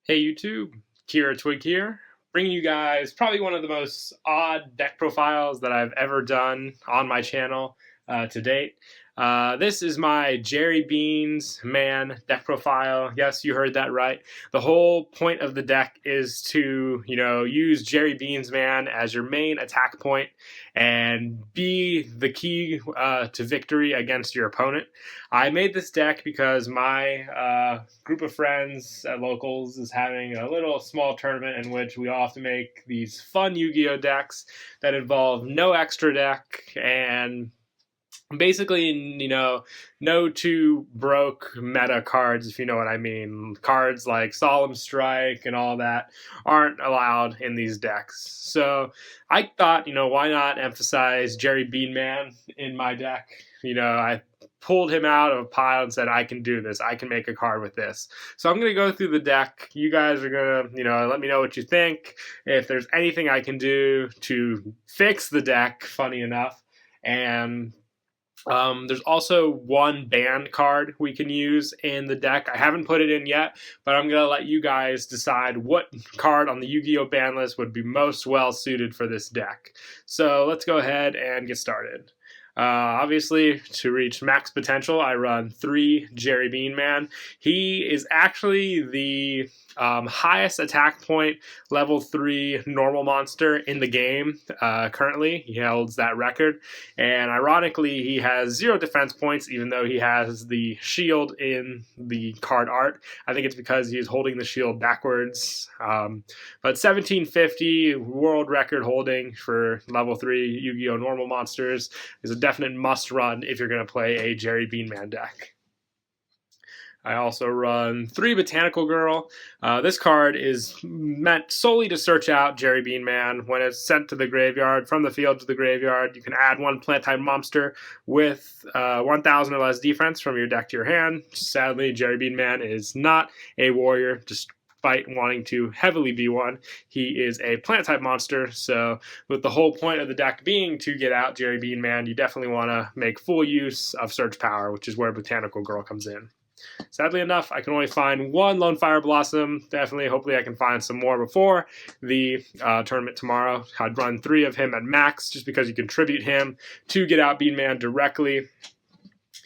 Hey YouTube, Kiratwig here, bringing you guys probably one of the most odd deck profiles that I've ever done on my channel to date. This is my Jerry Beans Man deck profile. Yes, you heard that right. The whole point of the deck is to, use Jerry Beans Man as your main attack point and be the key to victory against your opponent. I made this deck because my group of friends at locals is having a little small tournament in which we all have to make these fun Yu-Gi-Oh decks that involve no extra deck and basically, no two broke meta cards, if you know what I mean. Cards like Solemn Strike and all that aren't allowed in these decks. So I thought, why not emphasize Jerry Beanman in my deck? I pulled him out of a pile and said, I can do this. I can make a card with this. So I'm going to go through the deck. You guys are going to, let me know what you think. If there's anything I can do to fix the deck, funny enough. And there's also one banned card we can use in the deck. I haven't put it in yet, but I'm going to let you guys decide what card on the Yu-Gi-Oh ban list would be most well suited for this deck. So let's go ahead and get started. Obviously, to reach max potential, I run 3 Jerry Bean Man. He is actually the highest attack point level 3 normal monster in the game currently. He holds that record. And ironically, he has 0 defense points, even though he has the shield in the card art. I think it's because he's holding the shield backwards. But 1750 world record holding for level 3 Yu-Gi-Oh! Normal monsters is a definite must run if you're going to play a Jerry Beanman deck. I also run 3 Botanical Girl. This card is meant solely to search out Jerry Beanman. When it's sent to the graveyard, from the field to the graveyard, you can add 1 plant-type monster with 1,000 or less defense from your deck to your hand. Sadly, Jerry Beanman is not a warrior, despite wanting to heavily be one. He is a plant-type monster, so with the whole point of the deck being to get out Jerry Beanman, you definitely want to make full use of Search Power, which is where Botanical Girl comes in. Sadly enough, I can only find 1 Lone Fire Blossom. Hopefully I can find some more before the tournament tomorrow. I'd run 3 of him at max, just because you contribute him to get out Beanman directly.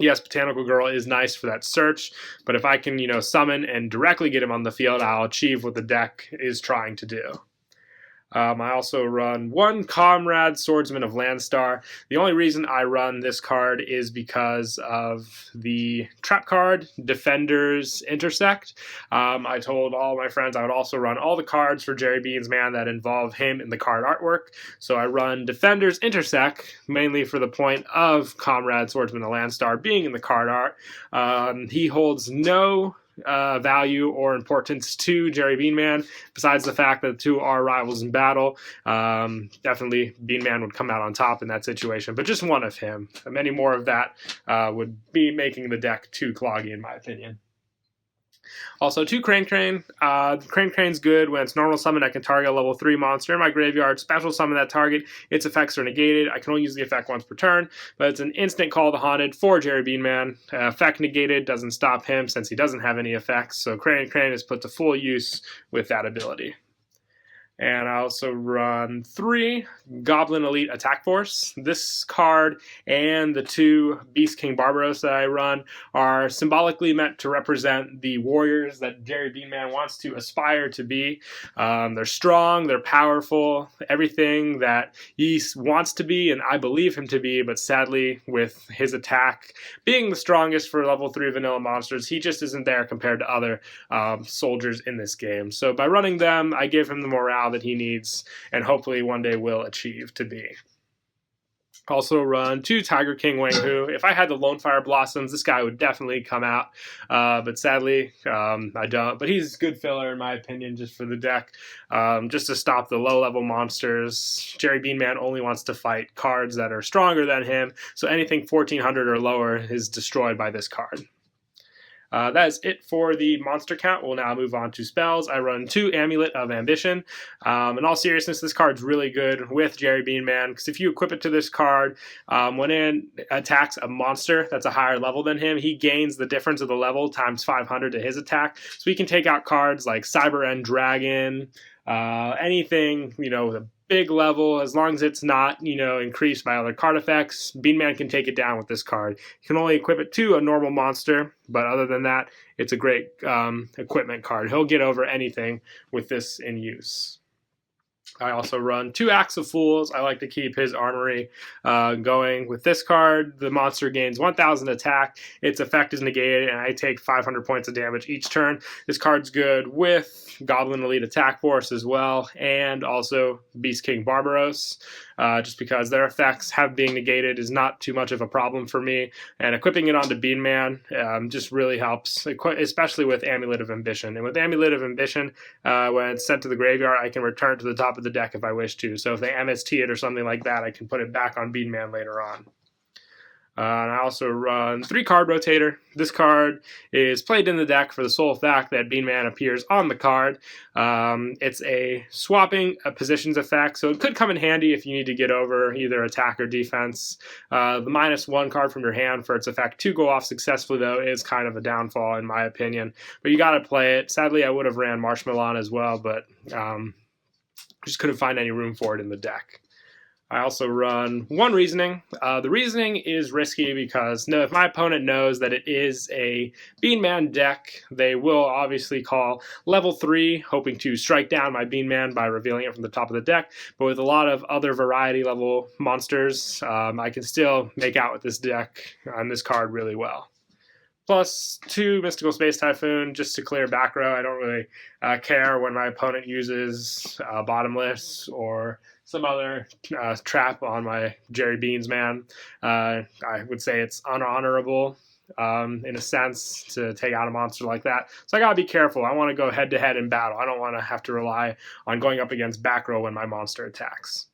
Yes, Botanical Girl is nice for that search, but if I can, summon and directly get him on the field, I'll achieve what the deck is trying to do. I also run 1 Comrade Swordsman of Landstar. The only reason I run this card is because of the trap card, Defenders Intersect. I told all my friends I would also run all the cards for Jerry Beans Man that involve him in the card artwork. So I run Defenders Intersect, mainly for the point of Comrade Swordsman of Landstar being in the card art. He holds no value or importance to Jerry Beanman, besides the fact that the 2 are rivals in battle. Definitely Beanman would come out on top in that situation, but just 1 of him. Many more of that would be making the deck too cloggy, in my opinion. Also, 2 Crane Crane. Crane Crane's good when it's normal summon. I can target a level 3 monster in my graveyard, special summon that target. Its effects are negated. I can only use the effect once per turn, but it's an instant call to Haunted for Jerry Beanman. Effect negated doesn't stop him since he doesn't have any effects, so Crane Crane is put to full use with that ability. And I also run 3 Goblin Elite Attack Force. This card and the 2 Beast King Barbaros that I run are symbolically meant to represent the warriors that Jerry Beanman wants to aspire to be. They're strong, they're powerful, everything that he wants to be, and I believe him to be, but sadly, with his attack being the strongest for level 3 vanilla monsters, he just isn't there compared to other soldiers in this game. So by running them, I give him the morale that he needs and hopefully one day will achieve to be. Also run 2 Tiger King Wanghu. If I had the Lone Fire Blossoms, this guy would definitely come out, but sadly I don't. But he's good filler in my opinion, just for the deck, just to stop the low-level monsters. Jerry Beanman only wants to fight cards that are stronger than him, so anything 1400 or lower is destroyed by this card. That is it for the monster count. We'll now move on to spells. I run 2 Amulet of Ambition. In all seriousness, this card's really good with Jerry Bean Man, because if you equip it to this card, when it attacks a monster that's a higher level than him, he gains the difference of the level times 500 to his attack. So he can take out cards like Cyber End Dragon, anything, the big level, as long as it's not, increased by other card effects. Bean Man can take it down with this card. You can only equip it to a normal monster, but other than that, it's a great equipment card. He'll get over anything with this in use. I also run 2 Axe of Fools. I like to keep his armory going. With this card, the monster gains 1,000 attack. Its effect is negated, and I take 500 points of damage each turn. This card's good with Goblin Elite Attack Force as well, and also Beast King Barbaros, just because their effects being negated is not too much of a problem for me. And equipping it onto Bean Man just really helps, especially with Amulet of Ambition. And with Amulet of Ambition, when it's sent to the graveyard, I can return it to the top of the deck if I wish to. So if they MST it or something like that, I can put it back on Bean Man later on. And I also run 3 card Rotator. This card is played in the deck for the sole fact that Bean Man appears on the card. It's a swapping positions effect, so it could come in handy if you need to get over either attack or defense. The -1 card from your hand for its effect to go off successfully, though, is kind of a downfall in my opinion. But you got to play it. Sadly, I would have ran Marshmallow as well, but just couldn't find any room for it in the deck. I also run 1 Reasoning. The Reasoning is risky because if my opponent knows that it is a Bean Man deck, they will obviously call level 3, hoping to strike down my Bean Man by revealing it from the top of the deck. But with a lot of other variety level monsters, I can still make out with this deck on this card really well. Plus 2 Mystical Space Typhoon just to clear back row. I don't really care when my opponent uses Bottomless or some other trap on my Jerry Beans Man. I would say it's unhonorable in a sense to take out a monster like that. So I gotta be careful. I want to go head to head in battle. I don't want to have to rely on going up against back row when my monster attacks.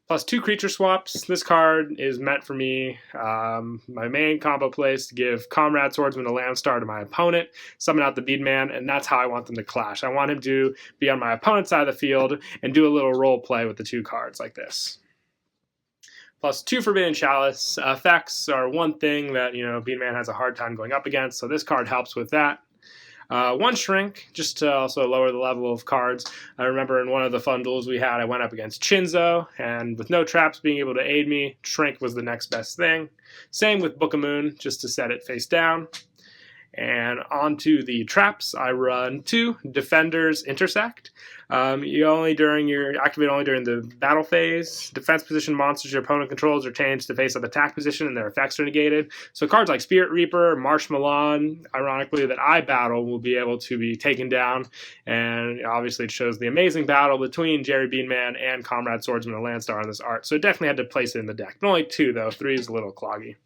Plus 2 creature swaps. This card is meant for me. My main combo play is to give Comrade Swordsman a Landstar to my opponent, summon out the Bean Man, and that's how I want them to clash. I want him to be on my opponent's side of the field and do a little role play with the 2 cards like this. Plus 2 Forbidden Chalice. Effects are one thing that Bean Man has a hard time going up against, so this card helps with that. 1 Shrink, just to also lower the level of cards. I remember in one of the fun duels we had, I went up against Chinzo, and with no traps being able to aid me, Shrink was the next best thing. Same with Book of Moon, just to set it face down. And onto the traps, I run 2 Defenders Intersect. You activate only during the battle phase. Defense position monsters your opponent controls are changed to face-up attack position, and their effects are negated. So cards like Spirit Reaper, Marshmallow, ironically, that I battle will be able to be taken down. And obviously, it shows the amazing battle between Jerry Bean Man and Comrade Swordsman and Landstar on this art. So it definitely had to place it in the deck. But only 2 though. 3 is a little cloggy.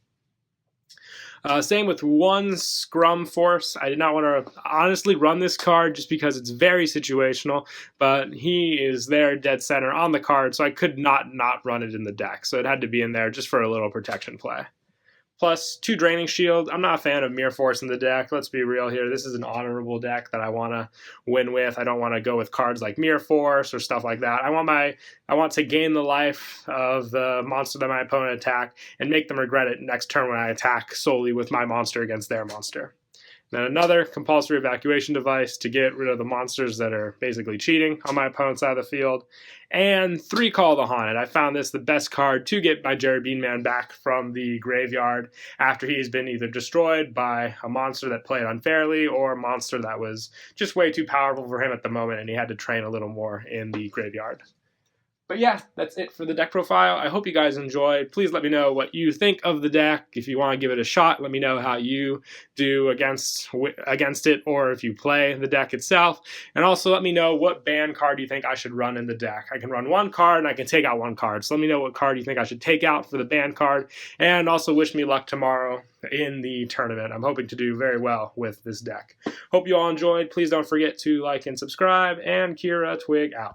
Same with 1 Scrum Force. I did not want to honestly run this card just because it's very situational, but he is there dead center on the card, so I could not run it in the deck. So it had to be in there just for a little protection play. Plus 2 Draining Shield. I'm not a fan of Mirror Force in the deck. Let's be real here. This is an honorable deck that I want to win with. I don't want to go with cards like Mirror Force or stuff like that. I want to gain the life of the monster that my opponent attack and make them regret it next turn when I attack solely with my monster against their monster. Then another compulsory evacuation device to get rid of the monsters that are basically cheating on my opponent's side of the field. And 3 Call the Haunted. I found this the best card to get my Jerry Bean Man back from the graveyard after he's been either destroyed by a monster that played unfairly or a monster that was just way too powerful for him at the moment and he had to train a little more in the graveyard. But yeah, that's it for the deck profile. I hope you guys enjoyed. Please let me know what you think of the deck. If you want to give it a shot, let me know how you do against it or if you play the deck itself. And also let me know what ban card you think I should run in the deck. I can run 1 card and I can take out 1 card. So let me know what card you think I should take out for the ban card. And also wish me luck tomorrow in the tournament. I'm hoping to do very well with this deck. Hope you all enjoyed. Please don't forget to like and subscribe. And Kiratwig out.